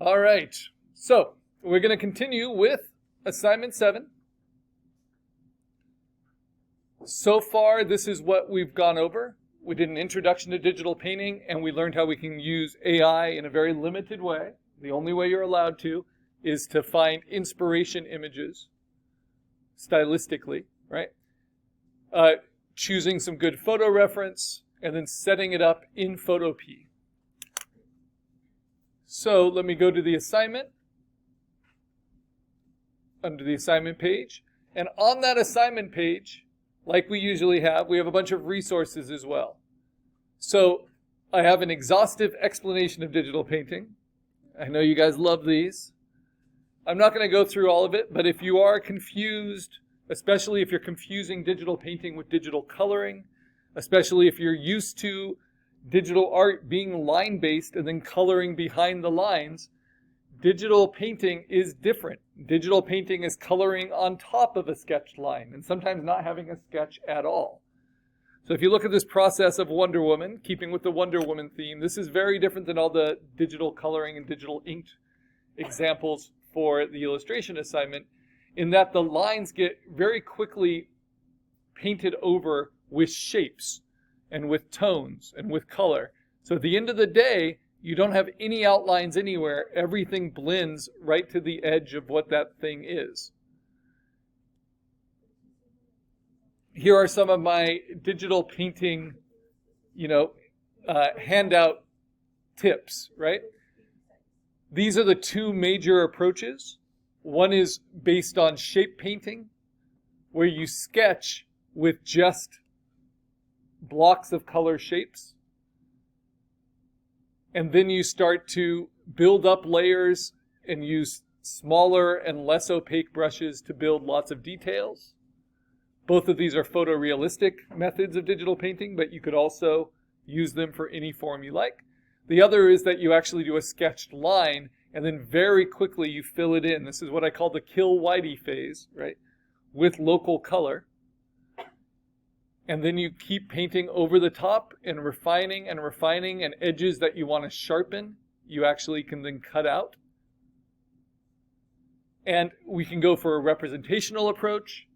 All right, so we're going to continue with assignment 7. So far, this is what we've gone over. We did an introduction to digital painting, and we learned how we can use AI in a very limited way. The only way you're allowed to is to find inspiration images stylistically, right? Choosing some good photo reference, and then setting it up in Photopea. So let me go to the assignment, under the assignment page. And on that assignment page, like we usually have, we have a bunch of resources as well. So I have an exhaustive explanation of digital painting. I know you guys love these. I'm not going to go through all of it, but if you are confused, especially if you're confusing digital painting with digital coloring, especially if you're used to digital art being line-based and then coloring behind the lines, digital painting is different. Digital painting is coloring on top of a sketched line and sometimes not having a sketch at all. So if you look at this process of Wonder Woman, keeping with the Wonder Woman theme, this is very different than all the digital coloring and digital inked examples for the illustration assignment, in that the lines get very quickly painted over with shapes and with tones and with color. So at the end of the day, you don't have any outlines anywhere. Everything blends right to the edge of what that thing is. Here are some of my digital painting, handout tips, right? These are the two major approaches. One is based on shape painting, where you sketch with just blocks of color shapes. And then you start to build up layers and use smaller and less opaque brushes to build lots of details. Both of these are photorealistic methods of digital painting, but you could also use them for any form you like. The other is that you actually do a sketched line and then very quickly you fill it in. This is what I call the kill whitey phase, right? With local color. And then you keep painting over the top and refining, and edges that you want to sharpen, you actually can then cut out. And we can go for a representational approach,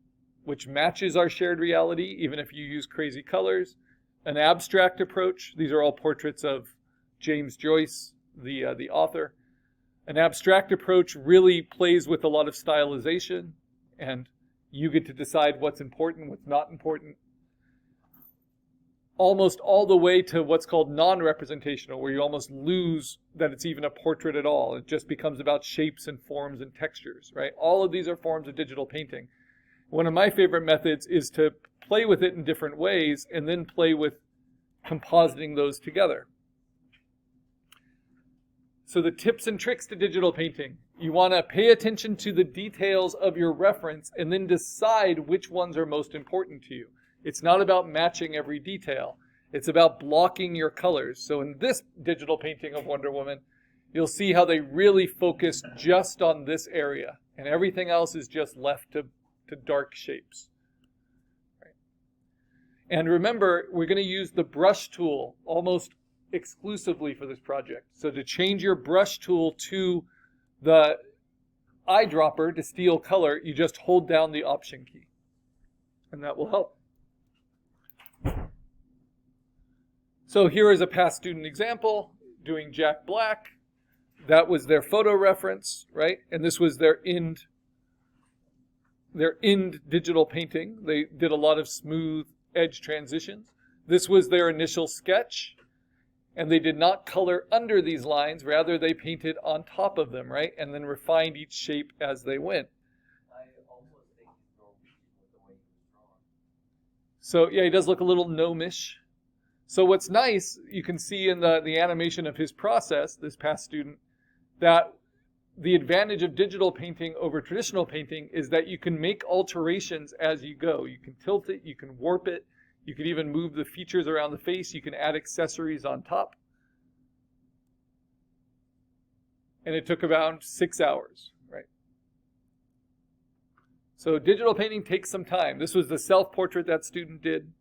which matches our shared reality, even if you use crazy colors. An abstract approach, these are all portraits of James Joyce, the author. An abstract approach really plays with a lot of stylization, and you get to decide what's important, what's not important. Almost all the way to what's called non-representational, where you almost lose that it's even a portrait at all. It just becomes about shapes and forms and textures, right? All of these are forms of digital painting. One of my favorite methods is to play with it in different ways and then play with compositing those together. So the tips and tricks to digital painting. You want to pay attention to the details of your reference and then decide which ones are most important to you. It's not about matching every detail. It's about blocking your colors. So in this digital painting of Wonder Woman, you'll see how they really focus just on this area, and everything else is just left to dark shapes. Right. And remember, we're going to use the brush tool almost exclusively for this project. So to change your brush tool to the eyedropper to steal color, you just hold down the Option key, and that will help. So here is a past student example doing Jack Black. That was their photo reference, right? And this was their end digital painting. They did a lot of smooth edge transitions. This was their initial sketch, and they did not color under these lines. Rather, they painted on top of them, right? And then refined each shape as they went. So yeah, he does look a little gnomish. So what's nice, you can see in the animation of his process, this past student, that the advantage of digital painting over traditional painting is that you can make alterations as you go. You can tilt it, you can warp it, you can even move the features around the face, you can add accessories on top. And it took about 6 hours, right? So digital painting takes some time. This was the self-portrait that student did.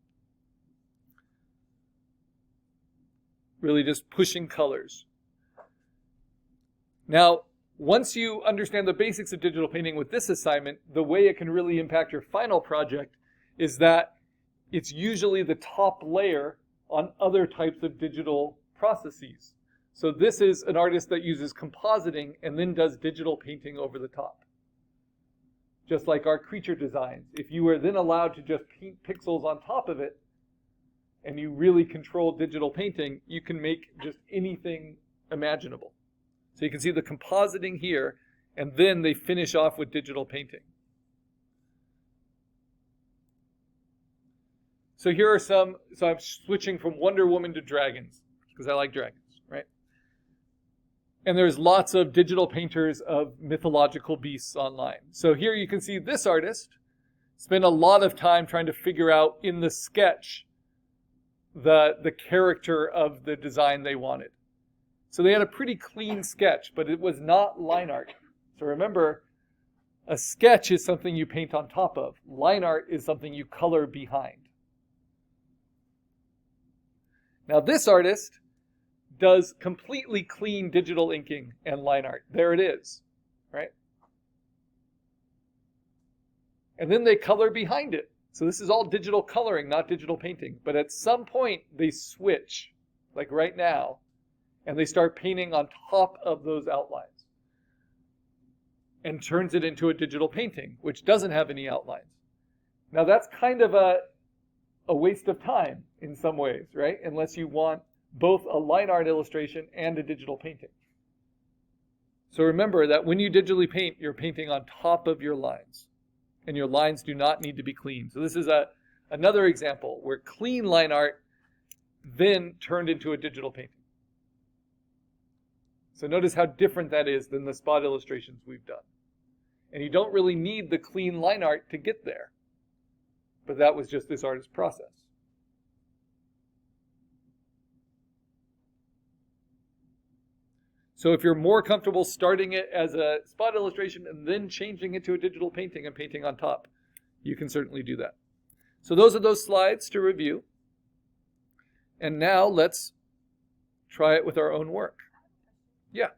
Really just pushing colors. Now, once you understand the basics of digital painting with this assignment, the way it can really impact your final project is that it's usually the top layer on other types of digital processes. So this is an artist that uses compositing and then does digital painting over the top. Just like our creature designs. If you were then allowed to just paint pixels on top of it, and you really control digital painting, you can make just anything imaginable. So you can see the compositing here, and then they finish off with digital painting. So here are some, so I'm switching from Wonder Woman to dragons, because I like dragons, right? And there's lots of digital painters of mythological beasts online. So here you can see this artist spent a lot of time trying to figure out in the sketch the character of the design they wanted. So they had a pretty clean sketch, but it was not line art. So remember, a sketch is something you paint on top of. Line art is something you color behind. Now this artist does completely clean digital inking and line art. There it is, right? And then they color behind it. So this is all digital coloring, not digital painting. But at some point, they switch, like right now, and they start painting on top of those outlines and turns it into a digital painting, which doesn't have any outlines. Now that's kind of a waste of time in some ways, right? Unless you want both a line art illustration and a digital painting. So remember that when you digitally paint, you're painting on top of your lines. And your lines do not need to be clean. So this is another example where clean line art then turned into a digital painting. So notice how different that is than the spot illustrations we've done. And you don't really need the clean line art to get there. But that was just this artist's process. So if you're more comfortable starting it as a spot illustration and then changing it to a digital painting and painting on top, you can certainly do that. So those are those slides to review. And now let's try it with our own work. Yeah.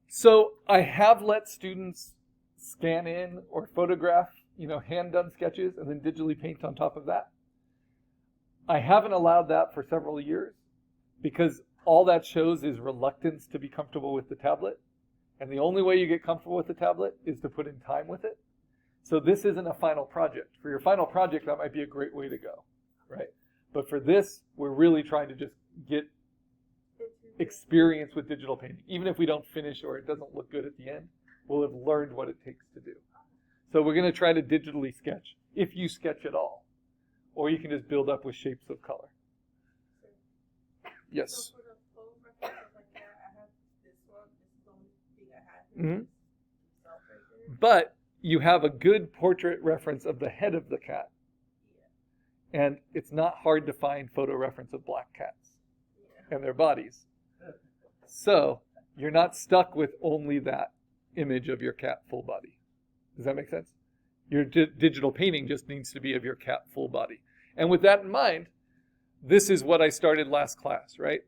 So I have let students scan in or photograph, hand-done sketches and then digitally paint on top of that. I haven't allowed that for several years because all that shows is reluctance to be comfortable with the tablet. And the only way you get comfortable with the tablet is to put in time with it. So this isn't a final project. For your final project, that might be a great way to go, right? But for this, we're really trying to just get experience with digital painting. Even if we don't finish or it doesn't look good at the end, we'll have learned what it takes to do. So we're going to try to digitally sketch, if you sketch at all. Or you can just build up with shapes of color. Yes? So for the full reference of like that, I have this one. This is the only thing I had. Mm-hmm. But you have a good portrait reference of the head of the cat. Yeah. And it's not hard to find photo reference of black cats and their bodies. So you're not stuck with only that image of your cat full body. Does that make sense? Your digital painting just needs to be of your cat full body. And with that in mind, this is what I started last class, right?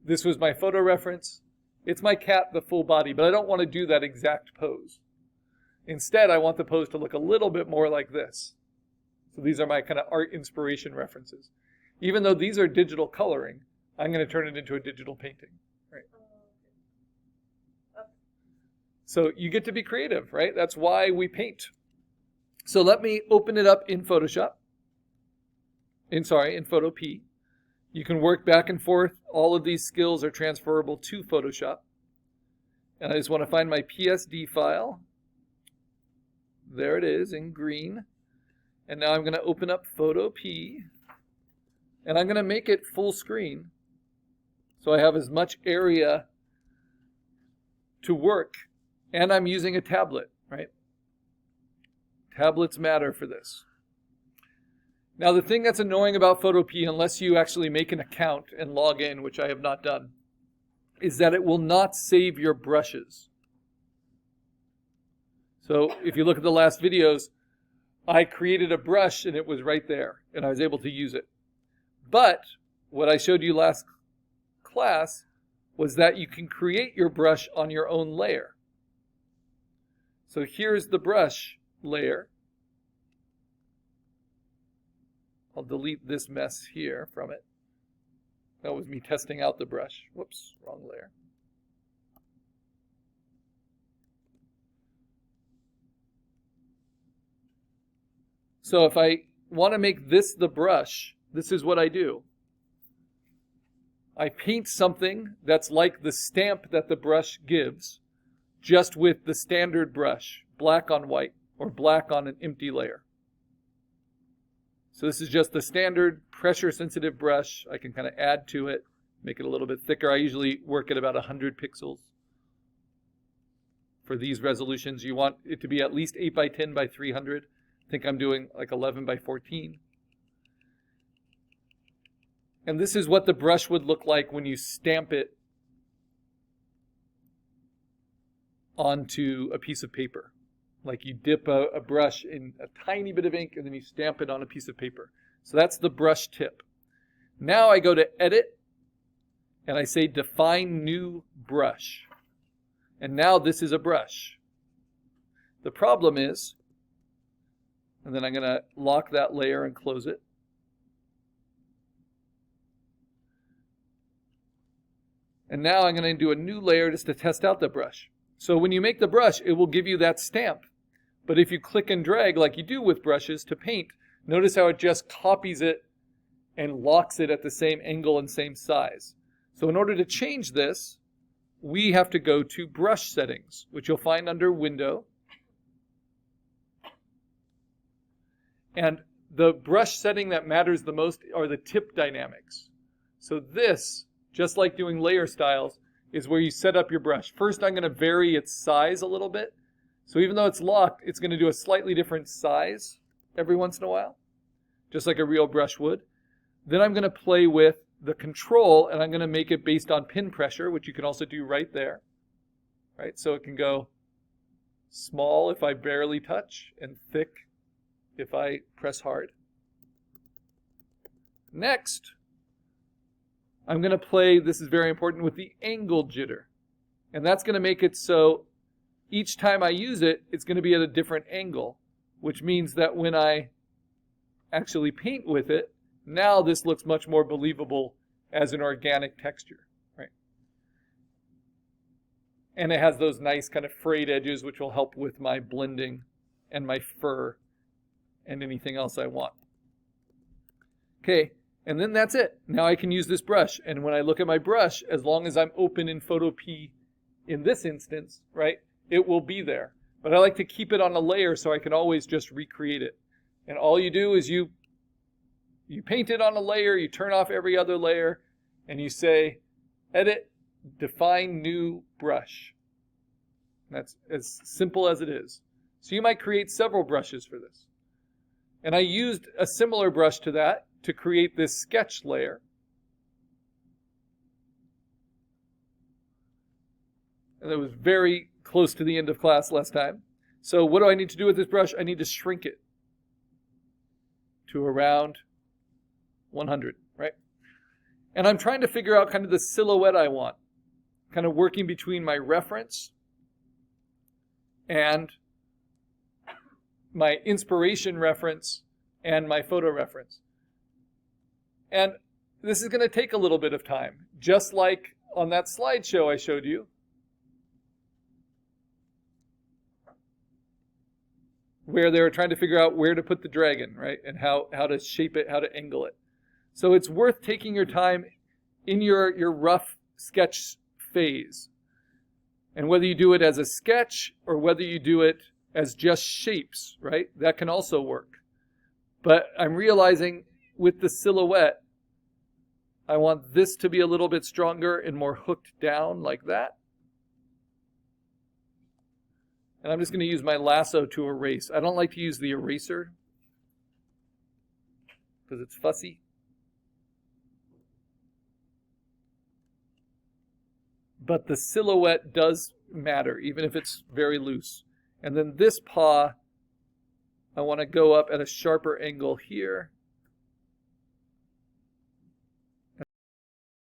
This was my photo reference. It's my cat, the full body, but I don't want to do that exact pose. Instead, I want the pose to look a little bit more like this. So these are my kind of art inspiration references. Even though these are digital coloring, I'm going to turn it into a digital painting, right? So you get to be creative, right? That's why we paint. So let me open it up in Photoshop. In Photo P. You can work back and forth. All of these skills are transferable to Photoshop. And I just want to find my PSD file. There it is in green. And now I'm going to open up Photo P. And I'm going to make it full screen. So I have as much area to work. And I'm using a tablet, right? Tablets matter for this. Now the thing that's annoying about Photo P, unless you actually make an account and log in, which I have not done, is that it will not save your brushes. So if you look at the last videos, I created a brush and it was right there and I was able to use it. But what I showed you last class was that you can create your brush on your own layer. So here's the brush layer. I'll delete this mess here from it. That was me testing out the brush. Whoops, wrong layer. So if I want to make this the brush, this is what I do. I paint something that's like the stamp that the brush gives, just with the standard brush, black on white, or black on an empty layer. So this is just the standard pressure-sensitive brush. I can kind of add to it, make it a little bit thicker. I usually work at about 100 pixels. For these resolutions, you want it to be at least 8 by 10 by 300. I think I'm doing like 11 by 14. And this is what the brush would look like when you stamp it onto a piece of paper. Like you dip a brush in a tiny bit of ink and then you stamp it on a piece of paper. So that's the brush tip. Now I go to Edit and I say Define New Brush. And now this is a brush. The problem is, and then I'm going to lock that layer and close it. And now I'm going to do a new layer just to test out the brush. So when you make the brush, it will give you that stamp. But if you click and drag like you do with brushes to paint, notice how it just copies it and locks it at the same angle and same size. So in order to change this, we have to go to Brush Settings, which you'll find under Window. And the brush setting that matters the most are the tip dynamics. So this, just like doing layer styles, is where you set up your brush. First, I'm going to vary its size a little bit. So even though it's locked, it's going to do a slightly different size every once in a while, just like a real brush would. Then I'm going to play with the control, and I'm going to make it based on pin pressure, which you can also do right there. Right? So it can go small if I barely touch, and thick if I press hard. Next, I'm going to play, this is very important, with the angle jitter. And that's going to make it so each time I use it, it's going to be at a different angle, which means that when I actually paint with it, now this looks much more believable as an organic texture, right? And it has those nice kind of frayed edges, which will help with my blending and my fur and anything else I want. Okay, and then that's it. Now I can use this brush, and when I look at my brush, as long as I'm open in Photo P in this instance, right, it will be there. But I like to keep it on a layer so I can always just recreate it. And all you do is you paint it on a layer, you turn off every other layer, and you say, Edit, Define New Brush. That's as simple as it is. So you might create several brushes for this. And I used a similar brush to that to create this sketch layer. And it was very close to the end of class last time. So what do I need to do with this brush? I need to shrink it to around 100, right? And I'm trying to figure out kind of the silhouette I want, kind of working between my reference and my inspiration reference and my photo reference. And this is going to take a little bit of time, just like on that slideshow I showed you, where they were trying to figure out where to put the dragon, right? And how to shape it, how to angle it. So it's worth taking your time in your rough sketch phase. And whether you do it as a sketch or whether you do it as just shapes, right? That can also work. But I'm realizing with the silhouette, I want this to be a little bit stronger and more hooked down like that. And I'm just going to use my lasso to erase. I don't like to use the eraser because it's fussy. But the silhouette does matter, even if it's very loose. And then this paw, I want to go up at a sharper angle here.